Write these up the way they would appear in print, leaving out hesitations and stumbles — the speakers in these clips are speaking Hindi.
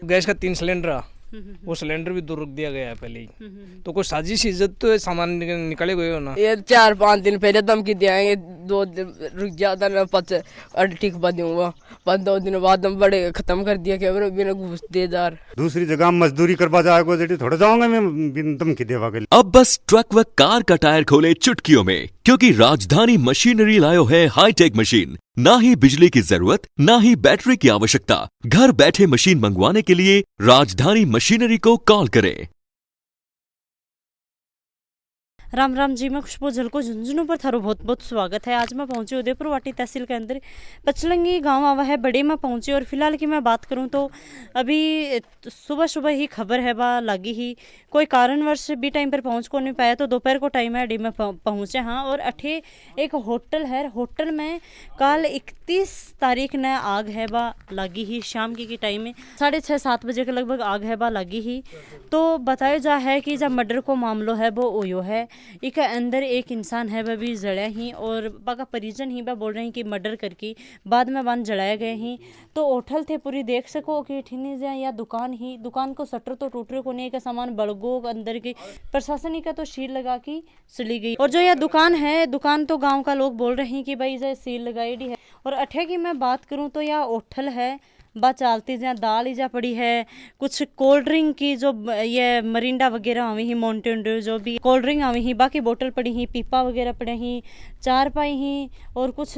गैस का 3 सिलेंडर आ, वो सिलेंडर भी दूर रख दिया गया है पहले ही। तो कोई साजिश इज्जत तो सामान निकाले गए हो ना। ये 4-5 दिन पहले धमकी दिया, 2 दिन रुक जाता ना, ठीक बा दूंगा, 2 दिन बाद हम बड़े खत्म कर दिया कि बिना घूस देदार दूसरी जगह मजदूरी करवा जाएगा जेठी थोड़ा जाऊंगा मैं बिन धमकी देवा के लिए। अब बस ट्रक व कार का टायर खोले चुटकियों में, क्योंकि राजधानी मशीनरी लायो है हाईटेक मशीन। ना ही बिजली की जरूरत, ना ही बैटरी की आवश्यकता। घर बैठे मशीन मंगवाने के लिए राजधानी मशीनरी को कॉल करें। राम राम जी, मैं खुशबू झलको झुंझुनू पर थारो बहुत बहुत स्वागत है। आज मैं पहुंची उदयपुर वाटी तहसील के अंदर पचलंगी गांव आवा है, बड़े में पहुंची। और फिलहाल की मैं बात करूं तो अभी सुबह सुबह ही खबर है बा लागी ही, कोई कारणवश भी टाइम पर पहुंच को नहीं पाया, तो दोपहर को टाइम है अडी में पहुंचे। हाँ, और अठे एक होटल है, होटल में कल 31 तारीख ने आग है बा लागी ही, शाम की टाइम में 6:30-7 बजे के लगभग आग है बा लागी ही। तो बताया जा है कि जब मर्डर को मामलो है वो ओयो है, एक अंदर एक इंसान है वह भी जड़ा ही, और बाका परिजन ही वह बोल रहे हैं कि मर्डर करके बाद में बांध जड़ाए गए ही। तो होटल थे पूरी देख सको कि ठीनी जाए या दुकान ही, दुकान को शटर तो टूट रहे को नहीं का सामान बड़गो अंदर के, प्रशासन का तो शील लगा के चली गई। और जो यह दुकान है, दुकान तो गाँव का लोग बोल रहे हैं कि भाई जो सील लगाई है। और अठे की मैं बात करूँ तो यह होटल है बा चालती जहाँ दाल जा पड़ी है, कुछ कोल्ड ड्रिंक की जो ये मरिंडा वगैरह आवी ही, माउंटेन ड्यू जो भी कोल्ड ड्रिंक आवी ही, बाकी बोतल पड़ी ही, पीपा वगैरह पड़े ही, चार पाई ही, और कुछ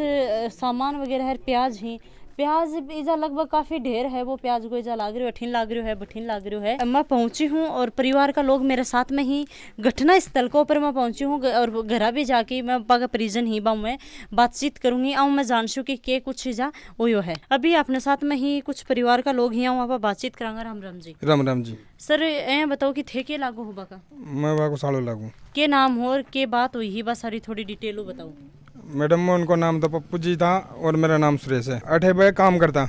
सामान वगैरह है, प्याज ही। प्याज इजा लगभग काफ़ी ढेर है, वो प्याज को इजा लाग रही हो, अठीन लाग रही है, बठीन लाग रही है। मैं पहुंची हूँ और परिवार का लोग मेरे साथ में ही घटना स्थल को ऊपर मैं पहुंची हूँ, और घर भी जाके मैं पागा परिजन ही बाऊ मैं बातचीत करूंगी, आऊँ मैं जानशू कि कुछ चीज़ा वो है। अभी अपने साथ में ही कुछ परिवार का लोग ही आऊँ, आप बातचीत करांगा। राम राम जी। राम राम जी। सर ए बताओ कि थे के लागू हो बाका? मैं वहाँ को सालों लागू। के नाम हो और के बात हुई ही, बस सारी थोड़ी डिटेल बताओ। मैडम मैं उनको नाम तो पप्पू जी था और मेरा नाम सुरेश है। 8 बजे काम करता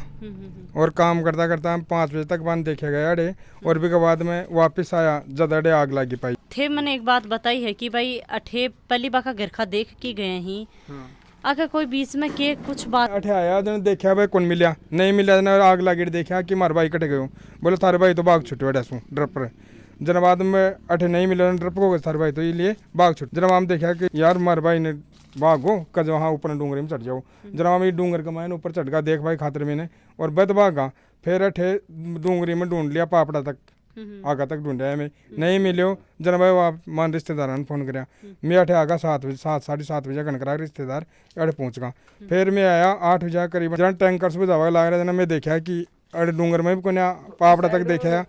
और काम करता करता 5 बजे तक बंद देखे गए अड़े, और भी के बाद में वापस आया जब अड़े आग लगी पाई थे। मैंने एक बात बताई है कि भाई अठे पहली बाका घर खा देख के गए ही, अगर कोई बीच में के कुछ बात अठे आया जन देखा भाई कौन मिला नहीं मिला, जन आग लगी देखा कि मार भाई कटे गए, बोले थारे भाई तो बाग छुट्टी बैठा सू ड्रप पर। जन बाद में अठे नहीं मिला ड्रप को थारे भाई तो इसलिए बाग छुट। जन हम देखा कि यार मार भाई ने भागो कज वहाँ ऊपर डूंगरी में चढ़ जाओ। जरा मैं डूंगर का मैंने ऊपर चढ़ गया देख भाई खातर मैंने, और बद भागा। फिर अठे डूंगरी में ढूंढ लिया, पापड़ा तक आगा तक ढूंढा मैं, नहीं मिलो। जरा भाई वहाँ मान रिश्तेदार ने फोन कराया, मैं अठे आगा 7 बजे 7-7:30 बजे कनकरा रिश्तेदार अठे पहुँच गया। फिर मैं आया 8 बजे करीब, जरा टैंकर से बुझावा लग रहा था, मैं देखा कि अरे डूंगर में भी कोने पापड़ा तक देखा।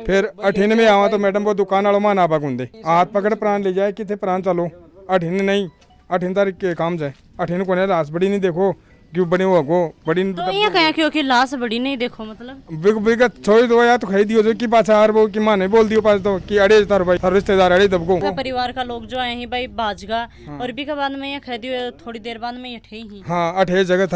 फिर अठीन में आवा तो मैडम वो दुकान वालों मान आबा गुंदे हाथ पकड़ प्राण ले जाए कि थे प्राण चलो। अठीन नहीं, 8 तारीख के काम जाए, 8 को लाश बड़ी नहीं देखो क्यों बड़ी वो को बड़ी तो ये कहे क्योंकि लाश बड़ी नहीं देखो मतलब बिग बिग छोड़ दो या तो खरीद दियो जो कि पाछा यार वो कि मां ने बोल दियो पास तो कि अड़े तार भाई रिश्तेदार अड़े दबको परिवार का लोग जो आए हैं भाई बाजगा। और भी के बाद में ये खरीदी थोड़ी देर बाद में ये ठे ही। हां 8 जगह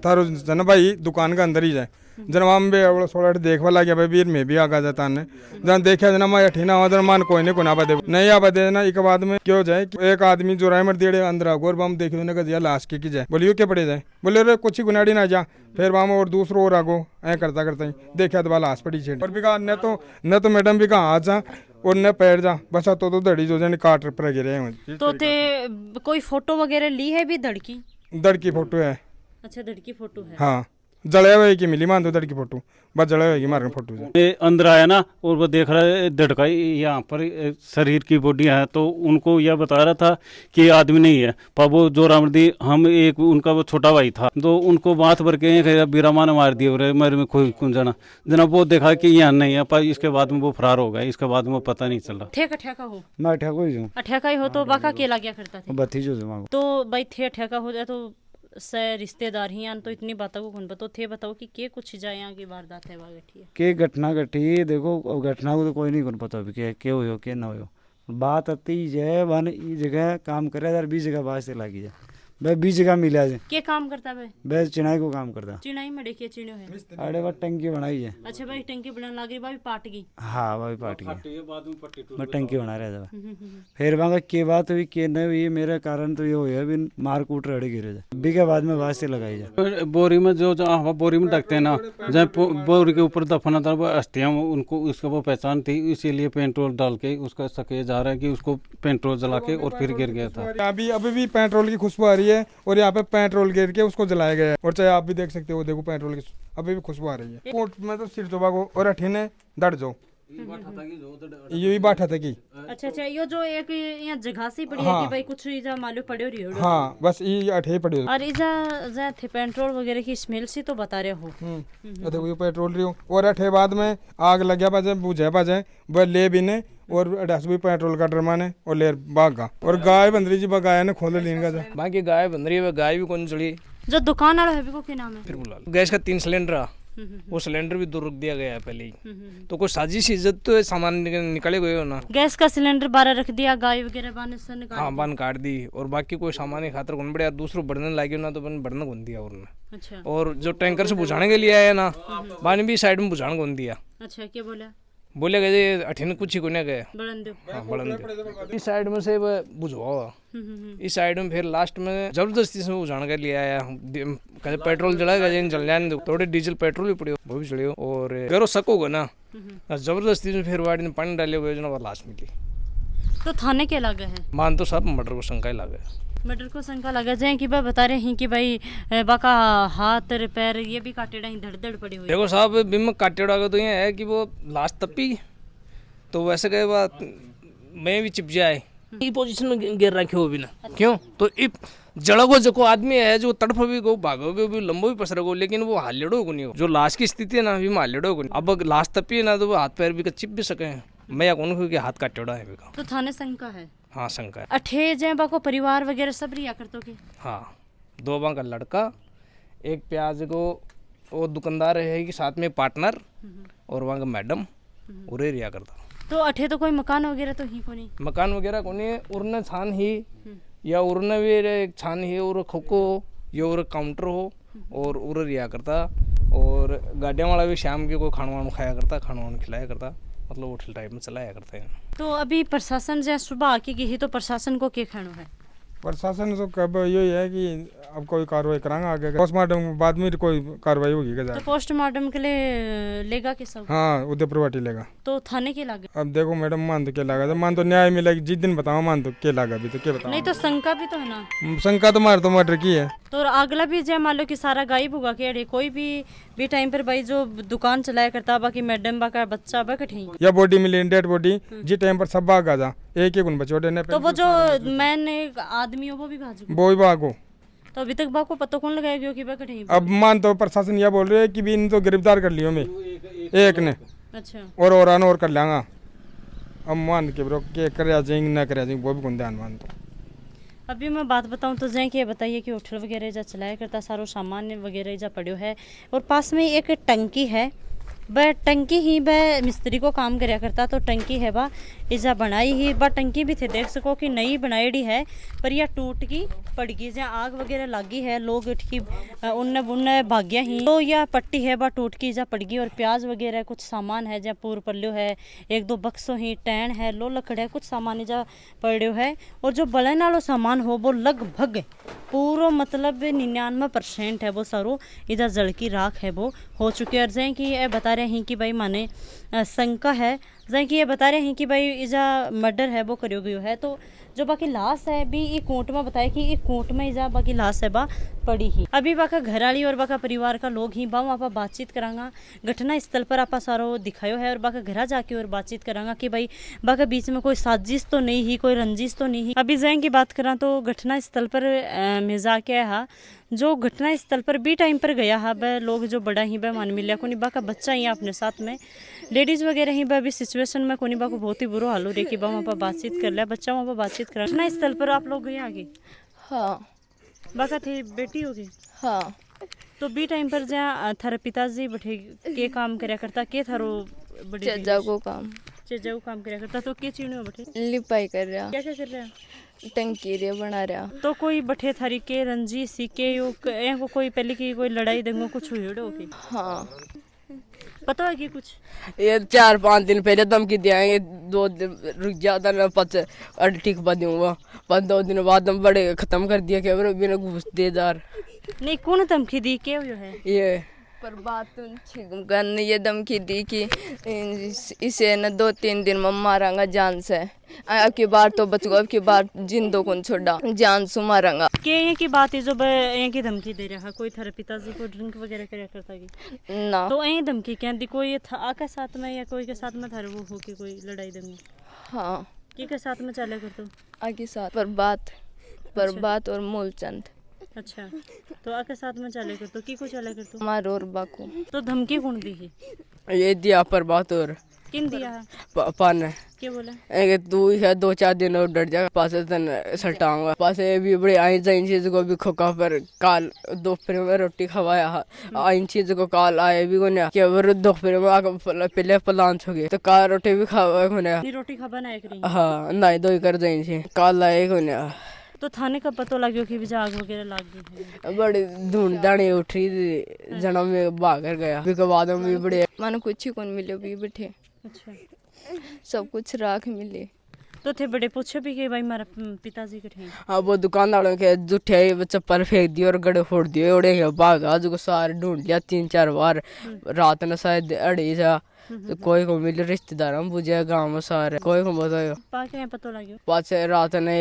थारो जन भाई दुकान के अंदर ही जाए। जनवाम बे अवल 16 देखवा लग गया भाई वीर में भी आगा जाता ने जन देखा जना मैं अठीना वदर मान कोई ने कोना दे नहीं आबा दे ना। एक बाद में क्यों जाए कि एक आदमी जो राय मर देड़े अंदर गोर बम देखियो ने का लाश की जाए, बोलियो क्या पड़े जाए, बोले रे कुछ गुनाड़ी ना जा। फिर वहां और दूसरो और आगो ऐ करता करता ही देखा तो लाश पड़ी छेड़। और भी कहा न तो मैडम भी कहा हाथ जा और न पैर जा, बस तो धड़ी जो जन काट पर गिरे हैं। तो ते कोई फोटो वगैरह ली है भी धड़की? धड़की फोटो है। अच्छा धड़की फोटो है। हाँ जले हुए की मिली मान दो धड़की फोटो, बस जले हुए की मारने फोटो ये अंदर आया ना और वो देख रहा है धड़काई यहाँ पर शरीर की बॉडी है, तो उनको यह बता रहा था कि ये आदमी नहीं है। पर वो जो रामदी हम एक उनका वो छोटा भाई था, तो उनको बात भर के बीरामा ने मार दिया मेरे में कोई जना जना वो देखा कि यहाँ नहीं है। पर इसके बाद में वो फरार हो गया, इसके बाद में वो पता नहीं चला। थे अठ्याका हो? मैं अठ्याका ही हूँ। अठ्याका ही हो तो बाका के लग गया करता था भतीजो तो भाई थे अठ्याका हो जाए तो से रिश्तेदार ही तो इतनी बातों को कौन बताओ थे बताओ कि के कुछ जाए यहाँ की वारदात है वहाँ घटी है के घटना घटी। देखो घटना को तो कोई नहीं कौन पता अभी के हो के ना हो। बात आती है वन ई जगह काम करे यार 20 जगह बात से लगी जाए भाई 20 जगह मिला है। के काम करता है? भाई चिनाई को काम करता। चिनाई में देखिए चिड़ो है। अरे वो टंकी बनाई है। अच्छा भाई टंकी बनाने लग रही भाई पाट गई। हाँ भाई पार्टी मैं टंकी बना रहा था। फिर वहाँ के बात हुई कि नहीं हुई मेरे कारण तो ये हुआ अभी मार कूट रड़े गिरे जाए बी के बाद में वास्ते लगाई जाए। बोरी में जो बोरी में ढकते हैं ना, जब बोरी के ऊपर दफना था वो अस्थियाँ, उनको उसका वो पहचान थी, इसीलिए पेट्रोल डाल के उसका सके जा रहा है कि उसको पेट्रोल जला के और फिर गिर गया था। अभी भी पेट्रोल की खुशबू आ रही है और यहाँ पे पेट्रोल गिर के उसको जलाया गया है। और चाहे आप भी देख सकते हो, देखो पेट्रोल की अभी भी खुशबू आ रही है। कोर्ट में तो सिर चोबा को और अठीने दड़ जो ये भी बात है की। अच्छा यो जो एक यहाँ जगह से पड़ी है कि भाई कुछ इजा मालूम पड़े रही हो। हाँ बस ये अठे पड़ी और इजा जा थे पेट्रोल वगैरह की स्मेल से तो बता रहे हो। देखो ये पेट्रोल रही हो और अठे बाद में आग लग गया बाजे बुझे बाजे वह ले भी ने और अठास भी पेट्रोल का डरमाने और ले भागा। और गाय बंदरी जी बगाया ने खोले लीन का बाकी गाय बन रही है, गाय भी कौन चली। जो दुकान वाला है वो क्या नाम है? फिर बुला लो। गैस का 3 सिलेंडर आ, वो सिलेंडर भी दूर रख दिया गया है पहले ही। तो कोई साजिश इज्जत तो सामान निकाले गए हो ना। गैस का सिलेंडर 12 रख दिया, गाय वगैरह बाने से निकाल। हाँ बान काट दी और बाकी कोई सामान की खातर कौन बढ़िया दूसरों बढ़ने लगे ना तो बढ़ने कौन दिया और अच्छा। और जो टैंकर से बुझाने के लिए आया ना बाने भी साइड में बुझाने कौन दिया। अच्छा क्या बोला? बोले गए अठीन कुछ ही कोने गए। बढ़न दो। हाँ बढ़न दो। इस साइड में से बुझवाओ, इस साइड में फिर लास्ट में जबरदस्ती से बुझाने के लिए आया। कहे पेट्रोल जलाएगा जल जाने दो, थोड़े डीजल पेट्रोल भी पड़े वो भी चले और गैरो सकोगे ना जबरदस्ती से फिर वाड़ी में पानी डाले हुए जो ना लास्ट मिली। तो थाने के लगे है? मान तो सब मर्डर को शंका ही लगे। मर्डर को शंका लगा जाए कि भाई बता रहे हैं कि भाई बाका हाथ पैर ये भी काटेड़ा ही धड़ धड़ पड़ी हुई। देखो साहब बिम काटेड़ा का तो ये है कि वो लास्ट तपी तो वैसे कहे बात मैं भी चिप जाए ये पोजीशन में गिर रखे हो भी ना। क्यों तो जड़गो जो आदमी है जो तड़फ भी गो भागोगे भी लंबो भी पसरगो लेकिन वो हालेड़ो को नहीं हो। जो लाश की स्थिति है ना अभी हालेड़ो को नहीं। अब लाश तपी है ना तो वो हाथ पैर भी चिप भी सके। मैं या कौन हाथ काटेड़ा है भी। तो थाने शंका है? हाँ शंका है। अठे जय बाको परिवार वगैरह सब रिया करतो के? हाँ 2 बां का लड़का, एक प्याज को वो दुकानदार है कि साथ में पार्टनर और वहाँ का मैडम उरे रिया करता। तो अठे तो कोई मकान वगैरह तो ही को नहीं? मकान वगैरह को नहीं। उड़ने छान ही या उड़ने भी छान ही और खोको या और काउंटर हो और उरे रिया करता। और गाड़ियाँ वाला भी शाम के कोई खाना वाना खाया करता, खाना वाना खिलाया करता, मतलब होटल टाइप में चलाया करते हैं। तो अभी प्रशासन जैसे सुबह आके गई तो प्रशासन को क्या कहना है? प्रशासन तो कब यही है कि अब कोई कार्रवाई करांगा आगे पोस्टमार्टम बाद में कोई कार्रवाई होगी। तो पोस्टमार्टम के लिए लेगा के सब? हाँ उदयपुर वाटी लेगा। तो थाने के लागे? अब देखो मैडम मान तो क्या लगा मान तो न्याय मिलेगी जिस दिन बताओ मान तो क्या लगा अभी तो क्या बताओ। नहीं तो शंका भी तो है ना? शंका तो मार तो मर्डर की है। तो अगला भी जय मान लो कि सारा गायब होगा के कोई भी टाइम पर भाई जो दुकान चलाया करता बाकी मैडम बाका बच्चा बा कठे या बॉडी मिली डेड बॉडी जिस टाइम पर सब भाग आ जा एक एक उन बच्चों ने। तो वो जो मैन आदमी वो भी भागो। तो अभी तक बाको पता कौन लगाएगा कि कठे? अब मान तो प्रशासन यह बोल रहे है कि भी इन तो गिरफ्तार कर लियो मैं एक ने। अच्छा और कर लेंगा। अब मान के ब्रो के कर जाएंगे ना कर जाएंगे वो भी कौन ध्यान मान। तो अभी मैं बात बताऊं तो जैसे कि बताइए कि होटल वगैरह जा चलाया करता सारो सामान वगैरह जा पड़ो है और पास में एक टंकी है वह टंकी ही वह मिस्त्री को काम करया करता। तो टंकी है बा इजा बनाई ही बा टंकी भी थे देख सको कि नई बनाईडी है पर यह टूट की पड़ गई जहाँ आग वगैरह लगी है लोग की उनने बुनने भाग्या ही तो यह पट्टी है बा टूट की जा पड़ गई। और प्याज वगैरह कुछ सामान है जहाँ पूर पल्लो है 1-2 बक्सों ही टैन है लो लकड़े कुछ सामान जा पड़ो है। और जो बलन वालो सामान हो वो लगभग पूरा मतलब 99% है वो सारो इधर जल की राख है वो हो चुके। और जैसे कि ये बता रहे हैं कि भाई माने शंका है जैसे कि ये बता रहे हैं कि भाई इजा मर्डर है वो करो गयो है। तो जो बाकी लाश है भी ये कोर्ट में बताया कि ये कोर्ट में इजा बाकी लाश है बा पड़ी ही। अभी बाका घर वाली और बाका परिवार का लोग ही बा वहाँ बातचीत करांगा घटना स्थल पर आपा सारो दिखायो है और बाका घरा जाके और बातचीत करांगा कि भाई बाका बीच में कोई साजिश तो नहीं ही कोई रंजिश तो नहीं। अभी जैन की बात करा तो घटना स्थल पर में जाके है जो घटना स्थल पर भी टाइम पर गया है वह लोग जो बड़ा ही वह मान मिलिया कोनी बाका बच्चा ही अपने साथ में लेडीज वगैरह ही वह भी सिचुएशन में कोनी बाको बहुत ही बुरा हाल हो रही कि वहाँ पर बातचीत कर लिया बच्चा वहाँ पर बातचीत करा। घटना स्थल पर आप लोग गए आगे? हाँ बाका थे बेटी हो गई? हाँ। तो बी टाइम पर जहाँ थारे पिताजी बैठे के काम करया करता के थारो चज्जा को काम जाओ काम कराया करता तो क्या चीज़ हो बैठे लिपाई कर रहा, क्या क्या कर रहे हैं टंकी रे बना रहा। तो कोई बठे थारी के रंजी सीके यो को कोई पहले की कोई लड़ाई दंगो कुछ हुई हो के हाँ पता है कि कुछ ये 4-5 दिन पहले धमकी दिया ये 2 दिन रुक जाता ना पच ठीक बा दूंगा 2 दिन बाद हम बड़े खत्म कर दिया कि बिना घूस देदार नहीं कौन धमकी दी क्या हुआ है ये पर बात ने ये धमकी दी कि इसे न 2-3 दिन में मारांगा जान से। अब की बार तो बच गो, अब की बार जिंदो को छोड़ा जान से मारांगा। के ये की बात है जो ये की धमकी दे रहा कोई थारे पिताजी को ड्रिंक वगैरह करया करता की ना तो ये धमकी क्या दी कोई था आके साथ में या कोई के साथ में थारे वो हो कि कोई लड़ाई दंगो हाँ के साथ में चले कर तो आगे साथ पर बात और मूलचंद। अच्छा तो आके साथ में चले कर तो की को चले कर तो मारो और बाकू तो धमकी कौन दी है ये दिया पर बात और किन दिया है पान क्या बोला एक तू है 2-4 दिन और डर जा पास तन सटाऊंगा पास भी बड़े आई जाइन चीज को भी खोका पर काल दोपहर में रोटी खवाया आई चीज को काल आए भी कोने के वर दोपहर में आके पहले प्लान हो गए तो काल रोटी भी खावा कोने रोटी खा बनाए करी हाँ नहीं दो ही कर जाइन छी काल आए कोने तो थाने का पता लग्यो कि भी आग वगैरह लाग गई है बड़ी धुंध दाने उठी जना में भाग कर गया भी के बाद में भी बड़े मानो कुछ ही कौन मिले भी बैठे। अच्छा सब कुछ राख मिले तो थे बड़े पूछे भी कि भाई मारा पिताजी के थे हाँ वो दुकानदारों के जूठे चप्पल फेंक दिए और गड़े फोड़ दिए उड़े भागा जो सारे ढूंढ लिया 3-4 बार रात में शायद अड़ी जा तो कोई को मिले रिश्तेदार हम बुझे गाँव में सारे कोई को बतायो पाके पता लग्यो पाछे रात ने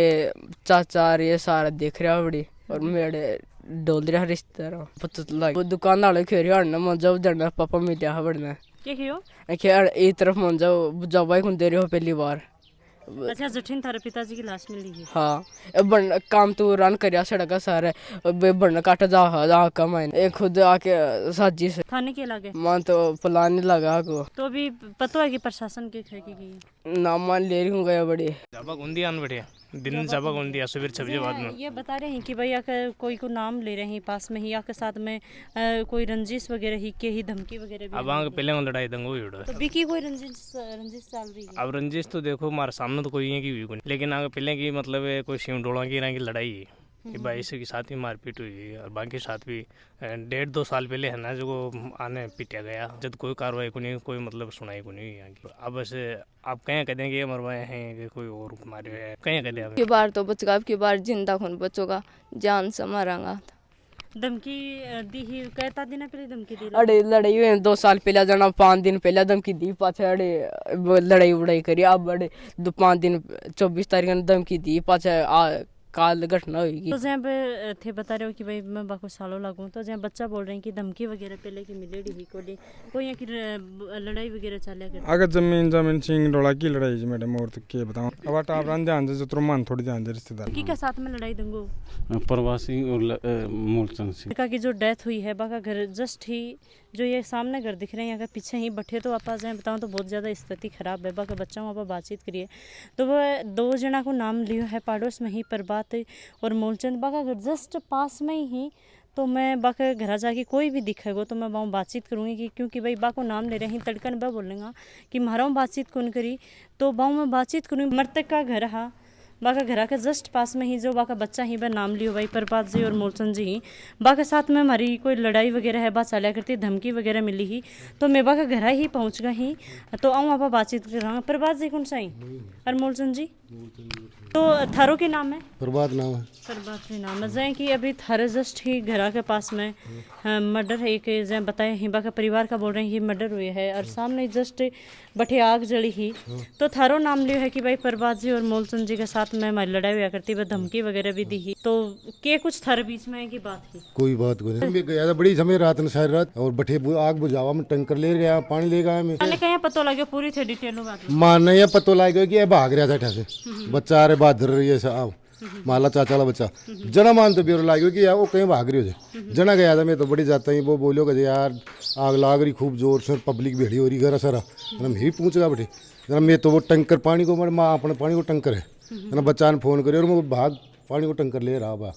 चाचा ये सारा देख रहा बड़ी और मेरे डोल रहा रिश्तेदार पता लग वो दुकानदार खेरी हड़ना मन जाओ जड़ना पापा मिलिया बढ़ना क्या कियो खेर एक तरफ मन जाओ जब भाई दे रहे हो पहली बार अच्छा जठिन थारे पिताजी की लाश मिली है हाँ बन काम तो रन करिया सड़क सारे बन काट जा कम है खुद आके साजी से थाने के लगे मन तो प्लान नहीं लगा को तो अभी पता है कि प्रशासन के खे की गई ना मान ले रही हूँ गया बड़ी जाबा गुंदी आन बैठे दिन जाबा गुंदी सुबह 6 बजे बाद में ये बता रहे हैं कि भाई आकर कोई को नाम ले रहे हैं पास में ही आके साथ में कोई रंजिश वगैरह ही के ही धमकी वगैरह भी अब आगे पहले लड़ाई दंगो ही उड़ो तो बिकी कोई रंजिश चल रही है अब रंजिश तो देखो हमारे सामने तो कोई है की हुई कोई लेकिन आगे पहले की मतलब है कोई सिम डोला की रंग की लड़ाई है कि भाई के साथ भी मारपीट हुई और बाकी साथ भी 1.5-2 साल पहले है ना जो आने पिटा गया जब कोई कार्रवाई को नहीं कोई मतलब सुनाई को नहीं यहाँ की अब ऐसे आप कहीं कह देंगे मरवाए हैं कि कोई और मारे हैं कहीं कह दें की बार तो बचगा, अब की बार जिंदा खून बचोगा जान से मारांगा। धमकी दी ही कहता दिन पहले धमकी दी अड़े लड़ाई हुई 2 साल पहले जना 5 दिन पहले धमकी दी पाछे अड़े लड़ाई उड़ाई करी अब अड़े 5 दिन 24 तारीख ने धमकी दी पाछे काल घटना हुई तो जहाँ पे थे बता रहे हो कि भाई मैं बाको सालों लागू तो जहाँ बच्चा बोल रहे हैं कि धमकी वगैरह पहले की मिलेगी ही कोई यहाँ की लड़ाई वगैरह चलिया करती अगर जमीन सिंह डोला की लड़ाई जी मैडम और तो क्या बताऊं अब टाप रन ध्यान दे तो मान थोड़ी ध्यान दे रिश्तेदार की के साथ में लड़ाई दंगो प्रवासी और मूलचंद सिंह का की जो डेथ हुई है बाका घर जस्ट ही जो ये सामने घर दिख रहे हैं यहाँ के पीछे ही बैठे तो आप जाए बताऊँ तो बहुत ज़्यादा स्थिति खराब है बाका बच्चा वहाँ पर बातचीत करिए तो वह 2 जना को नाम लियो है पड़ोस में ही प्रभात और मूलचंद बाका घर जस्ट पास में ही तो मैं बाका घर जाके कोई भी दिखेगा तो मैं वहाँ बातचीत करूँगी कि क्योंकि भाई बा को नाम ले रहे हैं तड़कन बा बोलेंगा कि मारा बातचीत कौन करी तो वहाँ मैं बातचीत करूँगी मृतक का घर हा बाका घरा के जस्ट पास में ही जो बाका बच्चा ही बा नाम लियो भाई प्रभात जी और मूलचंद जी ही बाका साथ में हमारी कोई लड़ाई वगैरह है बात चलिया करती धमकी वगैरह मिली ही तो मैं बाका घरा ही पहुँच गई ही तो आऊँ आप बातचीत कर रहा हूँ प्रभात जी कौन सा ही और मूलचंद जी तो थारो के नाम है प्रभात नाम है प्रभात जी नाम है जैसे कि अभी थारे जस्ट ही घरा के पास में मर्डर है एक जैसे बताए हिबा का परिवार का बोल रहे हैं ये मर्डर हुई है और सामने जस्ट बठे आग जली ही तो थारो नाम लियो है कि भाई प्रभात जी और मूलचंद जी के साथ में हमारी लड़ाई हुआ करती है धमकी वगैरह भी दी ही तो के कुछ थारे बीच में है की बात ही कोई बात को नहीं गया था बड़ी समय रात में सारी रात और बठे आग बुझावा में टंकर ले गया पानी ले गया मैं कहीं पता लगे पूरी थे डिटेल बात मानना या पता लग गया कि भाग रहा था ठसे बच्चा अरे बहादुर ये साहब माला चाचा वाला बच्चा जना मान तो ब्यूरो लाग कि यार वो कहीं भाग रही हो जना गया था मैं तो बड़ी जाता ही वो बोलो कि यार आग लाग रही खूब जोर से पब्लिक भेड़ी हो रही घर सारा मैं भी पूछ रहा बेटे जरा मैं तो वो टंकर पानी को माँ अपने पानी को टंकर है ना बच्चा ने फोन करे और मैं भाग पानी को टंकर ले रहा बा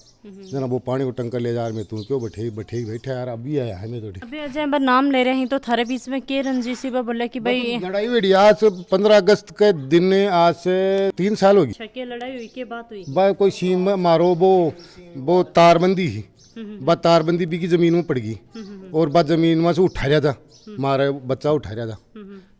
जना वो पानी को टंकर ले जा रहा मैं तू क्यों बैठे बैठा यार अभी आया है मैं तो अभी अजय बार नाम ले रहे हैं तो थारे बीच में के रंजीसी बा बोले कि भाई लड़ाई हुई आज से 15 अगस्त के दिन आज से 3 साल होगी के लड़ाई हुई के बात हुई बा कोई सीम में मारो वो तारबंदी ही बा तारबंदी भी की जमीन में पड़ गई और बा जमीन में से उठा रहा था मारे बच्चा उठा रहा था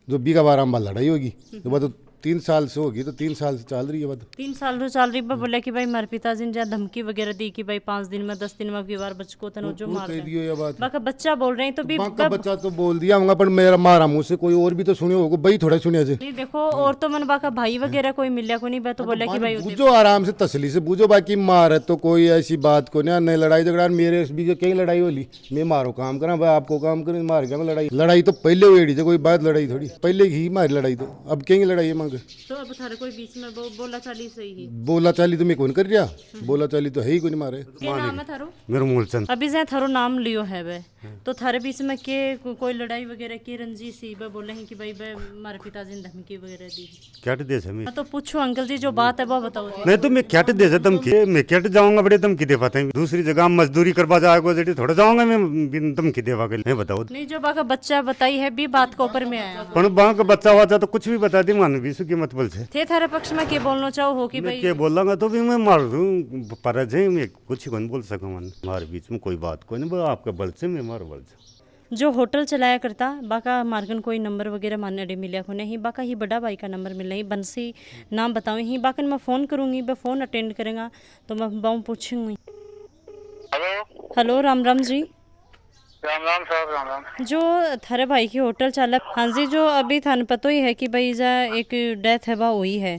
जो बीघा बारह में लड़ाई होगी तो बा तो 3 साल से होगी तो 3 साल से चल रही है बात 3 साल से चल रही है बोले कि भाई मार पिताजी ने धमकी वगैरह दी कि भाई 5 दिन में 10 दिन में की बार बच्चे को तनो जो मार दियो ये बात बाका बच्चा बोल रहे हैं तो भी बाका बच्चा तो बोल दिया होगा पर मेरा मारा मुंह से कोई और भी तो सुने होगा भाई थोड़ा सुनिया से नहीं देखो और तो मन बाका भाई वगैरह कोई मिला को नहीं बा तो बोला कि भाई बूझो आराम से तसली से बूझो बाकी मार तो कोई ऐसी बात को नहीं लड़ाई झगड़ा मेरे भी कहीं लड़ाई होली मैं मारो काम करा भाई आपको काम करें मार गया मैं लड़ाई तो पहले हुई थी कोई बात लड़ाई थोड़ी पहले ही मारी लड़ाई तो अब कहीं लड़ाई मांगे तो अब थारे कोई बीच में बोला चाली सही है बोला चाली तो मैं कौन कर रहा बोला चाली तो है ही कोई नहीं मारे क्या नाम है थारो मेरा मूलचंद अभी जे थारो नाम लियो है बे तो थारे बीच में के कोई लड़ाई वगैरह की रंजी सी बे बोले हैं कि भाई बे मारे पिताजी ने धमकी वगैरह दी क्या दे से मैं तो पूछो अंकल जी जो बात है वो बताओ नहीं तो मैं क्या दे से धमकी मैं क्या जाऊंगा बड़े धमकी दे पाते हैं दूसरी जगह मजदूरी करवा जाएगा जेटी थोड़ा जाऊंगा मैं धमकी देवा के नहीं बताओ नहीं जो बाका बच्चा बताई है भी बात को ऊपर में आया पर वहाँ का बच्चा हुआ तो कुछ भी बता दी मान बीसू की मत बोल से थे थारे पक्ष में के बोलना चाहो हो कि मैं भाई क्या बोलांगा तो भी मैं मार दूं पर जे मैं कुछ ही कौन बोल सकूं मन हमारे बीच में कोई बात कोई नहीं आपके बल से मैं मार बल से जो होटल चलाया करता बाका मार्गन कोई नंबर वगैरह मानने डे मिलिया को नहीं बाका ही बड़ा भाई का नंबर मिला ही बंसी नाम बताऊँ ही बाकन मैं फ़ोन करूँगी मैं फ़ोन अटेंड करेगा तो मैं बाऊ पूछूंगी हेलो राम राम जी राम राम साहब राम राम जो थारे भाई की होटल चालक हाँ जी जो अभी थाने पता ही है कि भाई जा एक डेथ है वह हुई है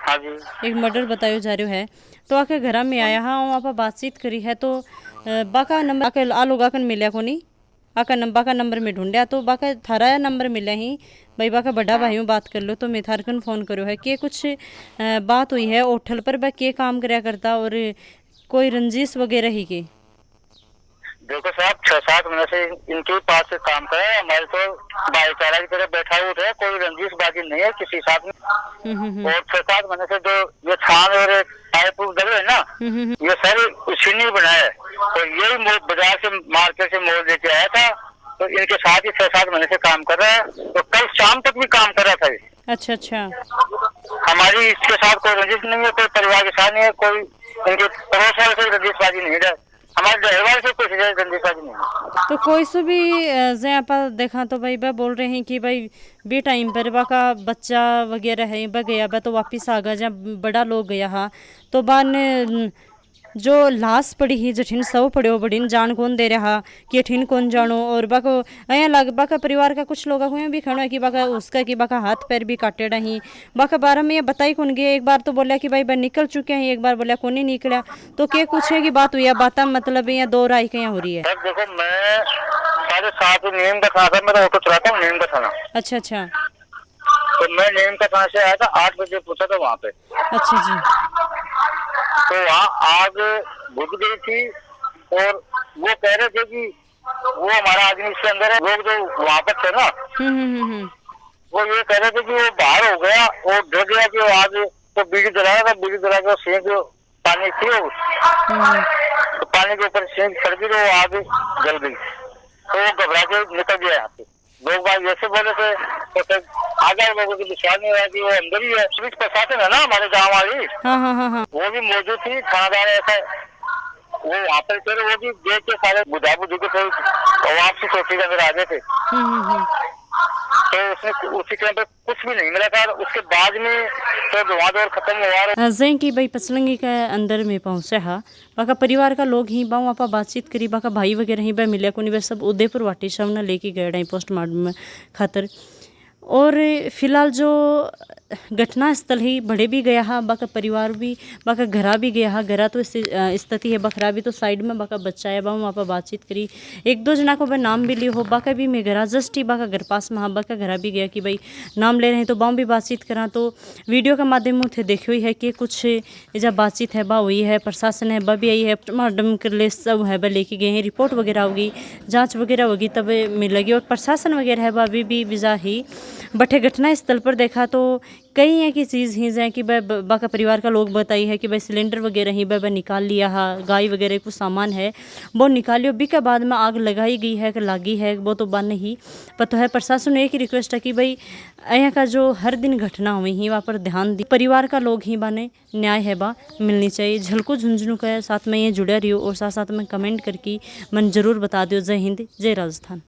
हाँ जी एक मर्डर बतायो जा रहा है तो आके घर में आया हाँ वहाँ बातचीत करी है तो बाका नंबर आके आ लोग आकर मिला को नहीं आका नंबर का नंबर में ढूंढा तो बाका थारा नंबर मिला ही भाई बाका बड़ा भाइयों बात कर लो तो मैं थारकन फ़ोन करो है कि कुछ बात हुई है होटल पर वह के काम कराया करता और कोई रंजिश वगैरह ही के देखो साहब 6-7 महीने से इनके पास से काम कर रहे हैं हमारे तो भाईचारा की तरह बैठा हुआ है कोई रंजिश बाजी नहीं है किसी साथ में और 6-7 महीने से जो ये छान और पाइप डल है ना ये सारी उसी ने बनाया है तो यही बाजार से मार्केट से मोल लेके आया था तो इनके साथ ही 6-7 महीने से काम कर रहा है तो कल शाम तक भी काम कर रहा था ये। अच्छा अच्छा हमारी इसके साथ कोई रंजिश नहीं है कोई परिवार के साथ नहीं है कोई इनके पड़ोस वाले से रंजिशबाजी नहीं है हमारे दरबार से कुछ रंजिशबाजी नहीं है तो कोई सो भी जहाँ पर देखा तो भाई बा बोल रहे हैं कि भाई बे टाइम पर बा का बच्चा वगैरह है बा गया बा तो वापिस आ गया जहाँ बड़ा लोग गया हा तो बा ने जो लाश पड़ी ही जठिन सब पड़ो बड़ीन जान कौन दे रहा कि अठिन कौन जानो और बाको अया लग बाका परिवार का कुछ लोग हुए भी खड़ो है कि बाका उसका कि बाका हाथ पैर भी काटे रही बाका बारे में ये बताई कौन गए एक बार तो बोला कि भाई निकल चुके हैं एक बार बोला कौन नहीं निकला तो क्या कुछ है कि बात हुई है बात मतलब यहाँ दो राय क्या हो रही है देखो मैं 7:30 नीम का खाना था मैं ऑटो चलाता हूँ नीम का खाना अच्छा अच्छा तो मैं नीम का खाना से आया था 8 बजे पहुंचा था वहाँ पे अच्छा जी तो वहाँ आग बुझ गई थी और वो कह रहे थे कि वो हमारा आदमी इसके अंदर है लोग जो वहाँ पर थे ना वो ये कह रहे थे कि वो बाहर हो गया और डर गया कि वो आग तो बीड़ी जलाया था बीड़ी जला के सेंक पानी थी तो पानी के ऊपर सेंक चढ़ गई तो वो आग जल गई तो वो घबरा के निकल गया यहाँ से लोग बात जैसे बोले थे तो फिर आगे लोगों को विश्वास नहीं हुआ कि वो अंदर ही है पुलिस प्रशासन है ना हमारे गाँव वाली वो भी मौजूद थी थानादार ऐसा वो वहाँ पर थे वो भी देख के सारे बुझा बुझू के थे वापसी चौकी के अंदर आ गए थे तो उसमें उसी टाइम पे कुछ भी नहीं मिला था उसके बाद में तो धुआं दौर खत्म हुआ जैन की भाई पचलंगी के अंदर में पहुँचे हा बाका परिवार का लोग ही बाऊ आप बातचीत करी बाका भाई वगैरह ही बा मिले को नहीं सब उदयपुर वाटी सब ना लेके गए रहे पोस्टमार्टम खातर और फिलहाल जो घटना स्थल ही बड़े भी गया हा बाका परिवार भी बाका घरा भी गया हा घरा तो स्थिति है बखरा भी तो साइड में बाका बच्चा है वहाँ पर बातचीत करी 1-2 जना को भाई नाम भी लियो हो बाका भी मैं घरा जस्ट ही बाका घर पास में हाँ बाका घरा भी गया कि भाई नाम ले रहे हैं तो बाऊ भी बातचीत करा तो वीडियो के माध्यम से देखियो ही है कि कुछ जब बातचीत है बा हुई है प्रशासन है बा भी आई है मैडम के लिए सब है बा लेके गए हैं रिपोर्ट वगैरह होगी जाँच वगैरह होगी तब मिलेगी और प्रशासन वगैरह है बा अभी भी विजा ही बटे घटना स्थल पर देखा तो कई है कि चीज़ ही है कि भाई बाका परिवार का लोग बताई है कि भाई सिलेंडर वगैरह ही भाई निकाल लिया है, गाय वगैरह कुछ सामान है वो निकालियो भी के बाद में आग लगाई गई है कि लागी है वो तो बन ही पता है। प्रशासन ने एक ही रिक्वेस्ट है कि भाई यहाँ का जो हर दिन घटना हुई ही वहाँ पर ध्यान दी, परिवार का लोग ही बाने न्याय है बा मिलनी चाहिए। झलको झुंझुनू का साथ में ये जुड़े रहियो और साथ साथ में कमेंट करके मन जरूर बता दियो। जय हिंद, जय राजस्थान।